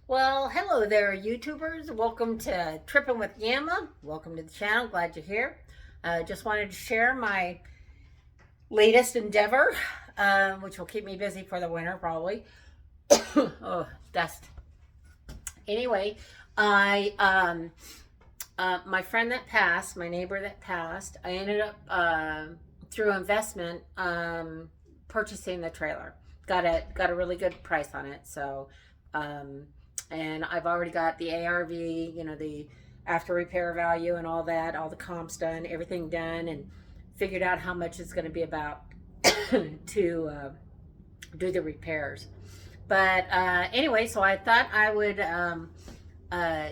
Well, hello there, YouTubers. Welcome to Trippin with Gama. Welcome to the channel. Glad you're here. Just wanted to share my latest endeavor, which will keep me busy for the winter, probably. Oh, dust. Anyway, I my friend that passed, my neighbor that passed, I ended up through investment purchasing the trailer. Got a really good price on it, so. And I've already got the ARV, the after repair value and all that, all the comps done, everything done, and figured out how much it's going to be about to do the repairs. But anyway, so I thought I would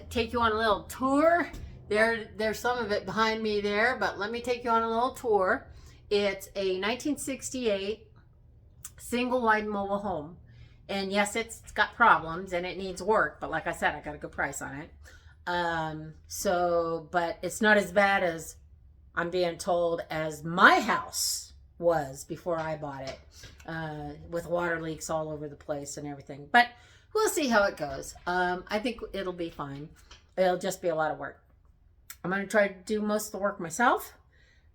take you on a little tour. There's some of it behind me there, but let me take you on a little tour. It's a 1968 single wide mobile home. And yes, it's got problems and it needs work, but like I said, I got a good price on it. But it's not as bad as I'm being told as my house was before I bought it, with water leaks all over the place and everything. But we'll see how it goes. I think it'll be fine. It'll just be a lot of work. I'm going to try to do most of the work myself,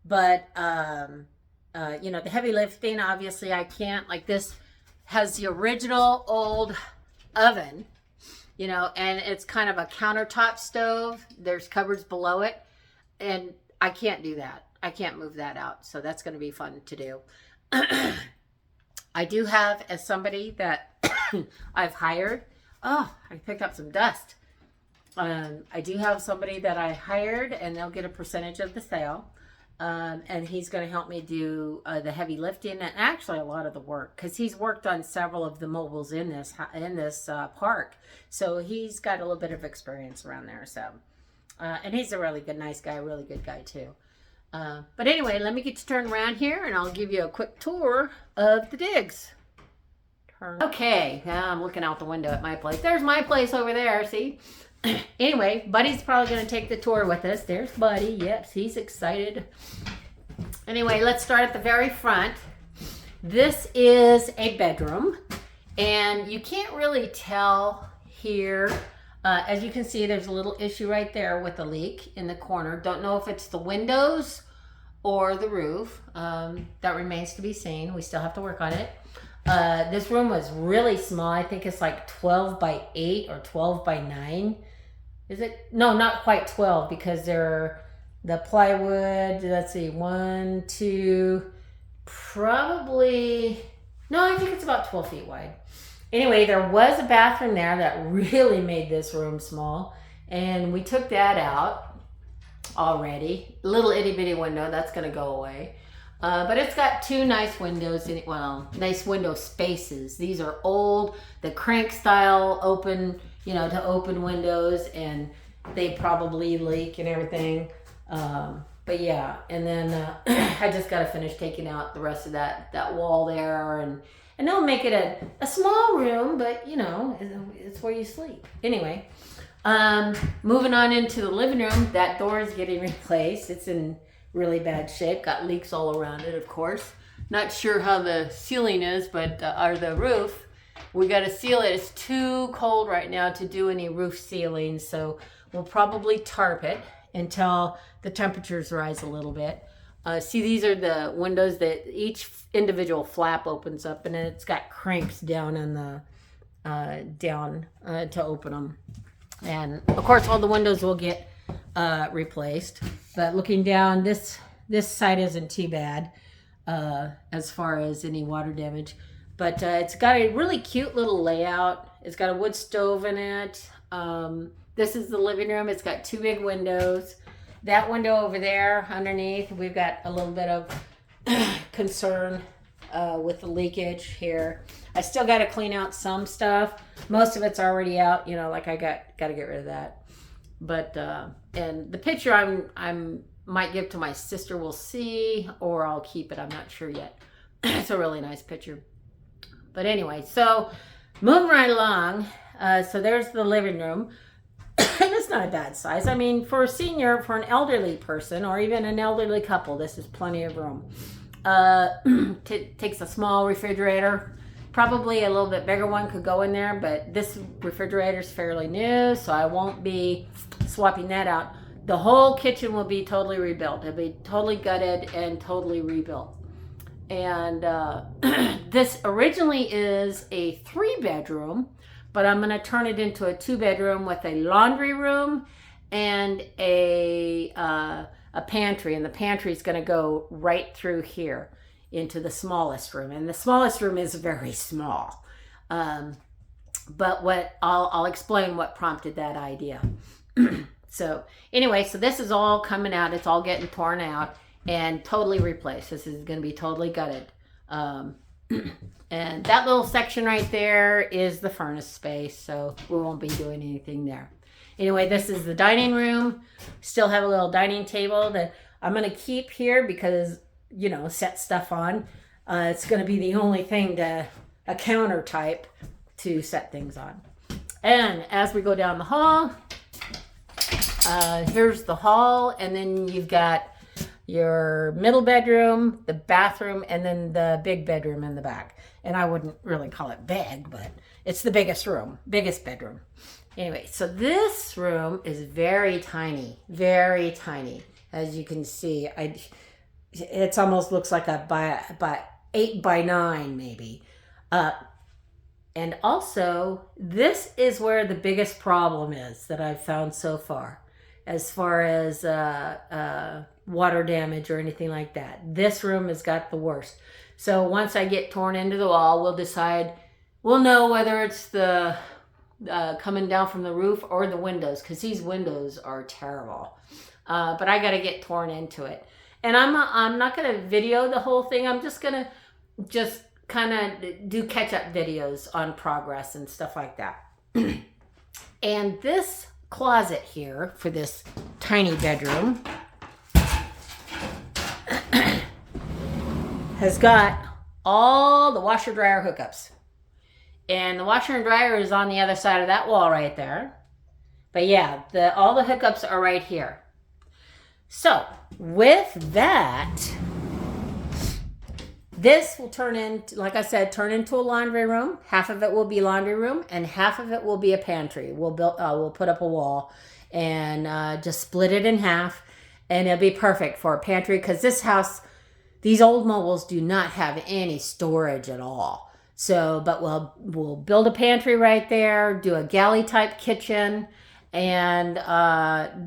but the heavy lifting, obviously I can't. Like, this has the original old oven, and it's kind of a countertop stove. There's cupboards below it, and I can't do that. I can't move that out, so that's going to be fun to do. I do have as somebody that I've hired. Oh, I picked up some dust. I do have somebody that I hired, and they'll get a percentage of the sale. And he's going to help me do the heavy lifting and actually a lot of the work, because he's worked on several of the mobiles in this park, so he's got a little bit of experience around there. So, and he's a really good, nice guy, really good guy too. But anyway, let me get you turned around here, and I'll give you a quick tour of the digs. Okay, now I'm looking out the window at my place. There's my place over there. See. Anyway, Buddy's probably going to take the tour with us. There's Buddy. Yes, he's excited. Anyway, let's start at the very front. This is a bedroom, and you can't really tell here. As you can see, there's a little issue right there with the leak in the corner. Don't know if it's the windows or the roof. That remains to be seen. We still have to work on it. This room was really small. I think it's like 12 by 8 or 12 by 9. Is it? No, not quite 12, because they're the plywood. Let's see, 1, 2, probably. No, I think it's about 12 feet wide. Anyway, there was a bathroom there that really made this room small, and we took that out already. Little itty bitty window, that's going to go away. But it's got two nice windows in it. Well, nice window spaces. These are old, the crank style open, to open windows, and they probably leak and everything. But yeah, and then I just got to finish taking out the rest of that wall there, and they'll make it a small room, but it's where you sleep. Anyway, moving on into the living room. That door is getting replaced. It's in really bad shape. Got leaks all around it, of course. Not sure how the ceiling is, but or the roof. We got to seal it. It's too cold right now to do any roof sealing, so we'll probably tarp it until the temperatures rise a little bit. See, these are the windows that each individual flap opens up, and then it's got cranks down in the to open them. And of course, all the windows will get replaced. But looking down, this side isn't too bad as far as any water damage. But it's got a really cute little layout. It's got a wood stove in it. This is the living room. It's got two big windows. That window over there underneath, we've got a little bit of concern with the leakage here. I still got to clean out some stuff. Most of it's already out. Like I got to get rid of that. But and the picture I'm might give to my sister. We'll see, or I'll keep it. I'm not sure yet. It's a really nice picture. But anyway, so moving right along. So there's the living room. And it's not a bad size. I mean, for a senior, for an elderly person, or even an elderly couple, this is plenty of room. Takes a small refrigerator. Probably a little bit bigger one could go in there, but this refrigerator is fairly new, so I won't be swapping that out. The whole kitchen will be totally rebuilt. It'll be totally gutted and totally rebuilt. And this originally is a 3-bedroom, but I'm going to turn it into a 2-bedroom with a laundry room and a pantry. And the pantry is going to go right through here into the smallest room. And the smallest room is very small. But what I'll explain what prompted that idea. So anyway, so this is all coming out. It's all getting torn out and totally replaced. This is going to be totally gutted. And that little section right there is the furnace space, so we won't be doing anything there. Anyway, this is the dining room. Still have a little dining table that I'm going to keep here because, you know, set stuff on. It's going to be the only thing a counter type to set things on. And as we go down the hall, here's the hall, and then you've got your middle bedroom, the bathroom, and then the big bedroom in the back. And I wouldn't really call it big, but it's the biggest room, biggest bedroom. Anyway, so this room is very tiny, very tiny. As you can see, it almost looks like by 8 by 9 maybe. And also, this is where the biggest problem is that I've found so far as water damage or anything like that. This room has got the worst. So once I get torn into the wall, we'll know whether it's the coming down from the roof or the windows, because these windows are terrible. But I got to get torn into it. And I'm not going to video the whole thing. I'm just going to kind of do catch-up videos on progress and stuff like that. And this closet here for this tiny bedroom has got all the washer dryer hookups. And the washer and dryer is on the other side of that wall right there. But yeah, all the hookups are right here. So with that, this will turn into, like I said, into a laundry room. Half of it will be laundry room and half of it will be a pantry. We'll put up a wall and just split it in half, and it'll be perfect for a pantry, because this house, these old mobiles do not have any storage at all. So, but we'll build a pantry right there, do a galley type kitchen, and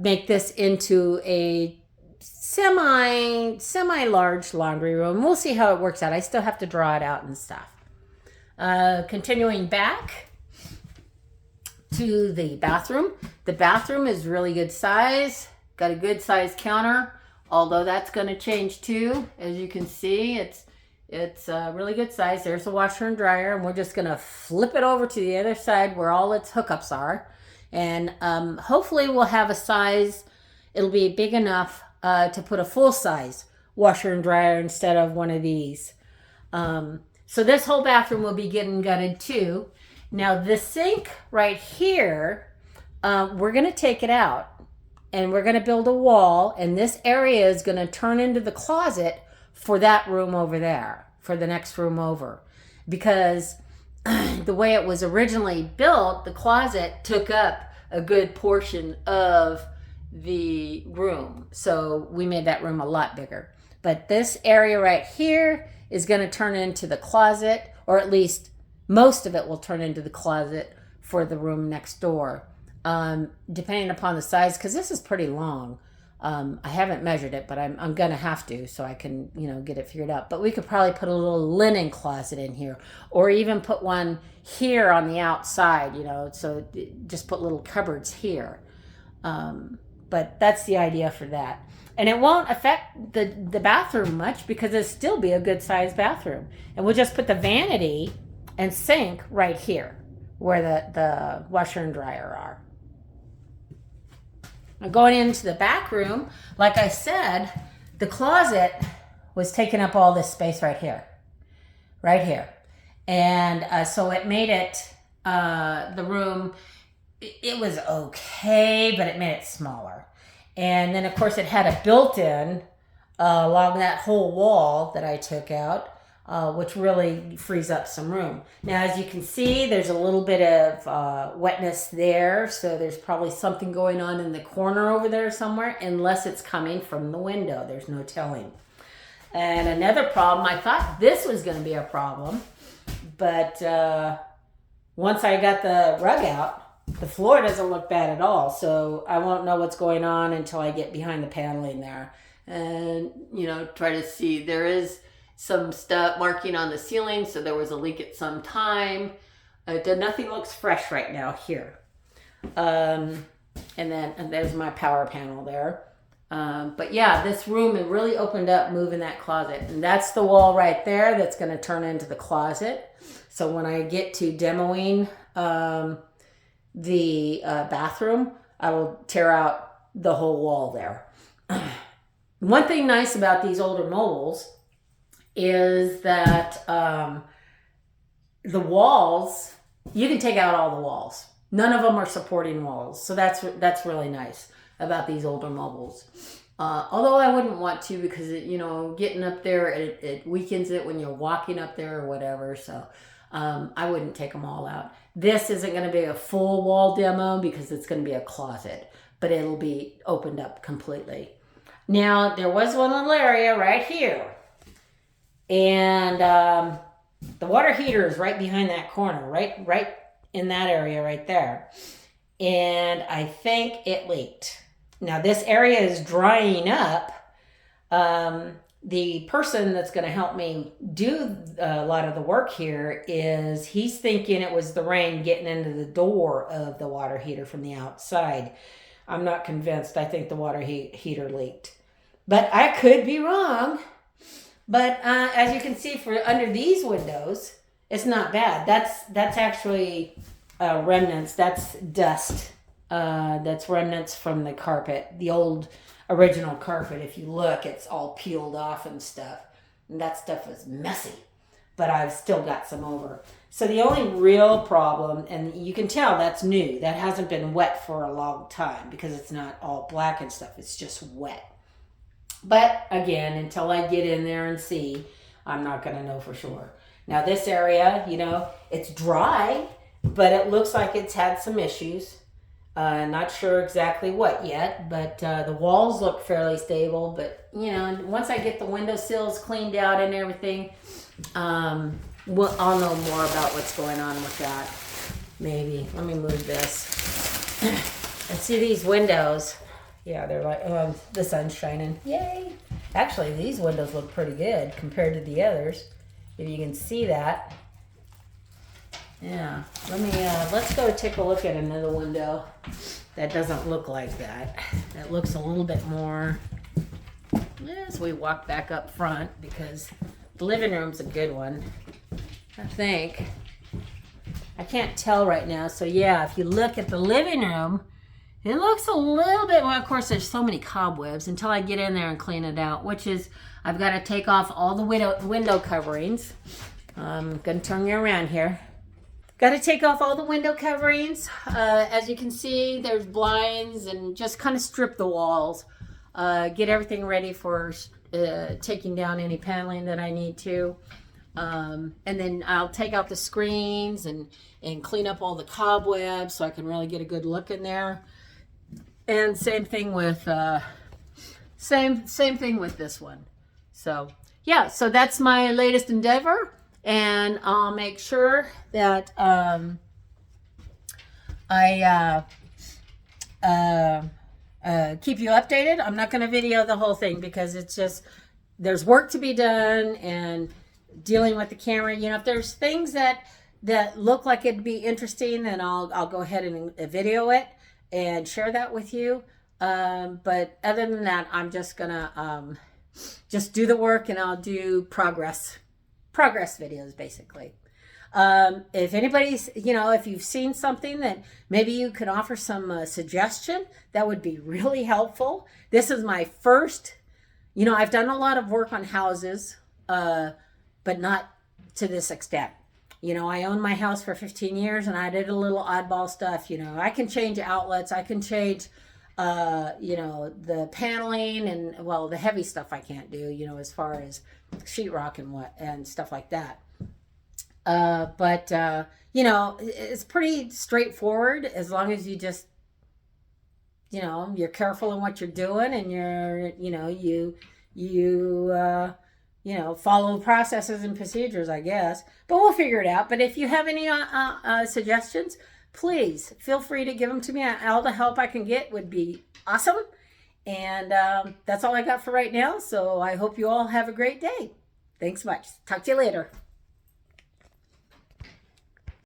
make this into a semi-large laundry room. We'll see how it works out. I still have to draw it out and stuff. Continuing back to the bathroom. The bathroom is really good size. Got a good size counter, although that's going to change too. As you can see, it's a really good size. There's the washer and dryer, and we're just going to flip it over to the other side where all its hookups are. And hopefully we'll have a size, it'll be big enough to put a full-size washer and dryer instead of one of these. So this whole bathroom will be getting gutted too. Now the sink right here, we're going to take it out and we're going to build a wall, and this area is going to turn into the closet for that room over there, for the next room over. Because the way it was originally built, the closet took up a good portion of the room. So we made that room a lot bigger. But this area right here is going to turn into the closet, or at least most of it will turn into the closet for the room next door. Depending upon the size, because this is pretty long. I haven't measured it, but I'm going to have to, so I can, get it figured out. But we could probably put a little linen closet in here, or even put one here on the outside, so just put little cupboards here. But that's the idea for that. And it won't affect the bathroom much, because it'll still be a good sized bathroom. And we'll just put the vanity and sink right here where the washer and dryer are. Now going into the back room, like I said, the closet was taking up all this space right here. And so it made it, the room, it was okay, but it made it smaller. And then, of course, it had a built-in along that whole wall that I took out. which really frees up some room. Now, as you can see, there's a little bit of wetness there, so there's probably something going on in the corner over there somewhere, unless it's coming from the window. There's no telling. And another problem, I thought this was going to be a problem, but once I got the rug out, the floor doesn't look bad at all. So I won't know what's going on until I get behind the paneling there and, you know, try to see. There is some stuff marking on the ceiling, so there was a leak at some time. Nothing looks fresh right now here. And there's my power panel there. But yeah, this room it really opened up moving that closet. And that's the wall right there that's going to turn into the closet. So when I get to demoing the bathroom, I will tear out the whole wall there. One thing nice about these older mobiles is that the walls, you can take out all the walls. None of them are supporting walls. So that's really nice about these older mobiles. Although I wouldn't want to, because you know, getting up there, it weakens it when you're walking up there or whatever. So I wouldn't take them all out. This isn't going to be a full wall demo because it's going to be a closet, but it'll be opened up completely. Now, there was one little area right here, and the water heater is right behind that corner, right in that area right there. And I think it leaked. Now, this area is drying up. The person that's going to help me do a lot of the work here he's thinking it was the rain getting into the door of the water heater from the outside. I'm not convinced. I think the water heater leaked. But I could be wrong. But as you can see, for under these windows, it's not bad. That's actually remnants. That's dust. That's remnants from the carpet, the old original carpet. If you look, it's all peeled off and stuff. And that stuff is messy, but I've still got some over. So the only real problem, and you can tell that's new, that hasn't been wet for a long time because it's not all black and stuff. It's just wet. But again, until I get in there and see, I'm not going to know for sure. Now this area, you know, it's dry, but it looks like it's had some issues. Not sure exactly what yet, but the walls look fairly stable. But, you know, once I get the window sills cleaned out and everything, I'll know more about what's going on with that. Maybe. Let me move this. And see these windows. Yeah, they're like, oh, the sun's shining. Yay. Actually, these windows look pretty good compared to the others. If you can see that. Yeah, let's go take a look at another window that doesn't look like that. That looks a little bit more, as we walk back up front, because the living room's a good one, I think. I can't tell right now, so yeah, if you look at the living room, it looks a little bit, well, of course, there's so many cobwebs until I get in there and clean it out, which is, I've got to take off all the window coverings. I'm going to turn you around here. Got to take off all the window coverings. As you can see, there's blinds, and just kind of strip the walls. Get everything ready for taking down any paneling that I need to. And then I'll take out the screens and clean up all the cobwebs so I can really get a good look in there. And same thing with same thing with this one. So yeah, so that's my latest endeavor. And I'll make sure that I keep you updated. I'm not going to video the whole thing because it's just, there's work to be done and dealing with the camera. You know, if there's things that look like it'd be interesting, then I'll go ahead and video it and share that with you. But other than that, I'm just going to just do the work, and I'll do progress videos, basically. If anybody's, you know, if you've seen something that maybe you could offer some suggestion, that would be really helpful. This is my first, you know, I've done a lot of work on houses, but not to this extent. You know, I owned my house for 15 years and I did a little oddball stuff. You know, I can change outlets. I can change you know, the paneling and, well, the heavy stuff I can't do, you know, as far as sheetrock and what and stuff like that. But you know, it's pretty straightforward as long as you just, you know, you're careful in what you're doing and you're, you know, you know, follow processes and procedures, I guess. But we'll figure it out. But if you have any suggestions, please feel free to give them to me. All the help I can get would be awesome. And that's all I got for right now. So I hope you all have a great day. Thanks much. Talk to you later.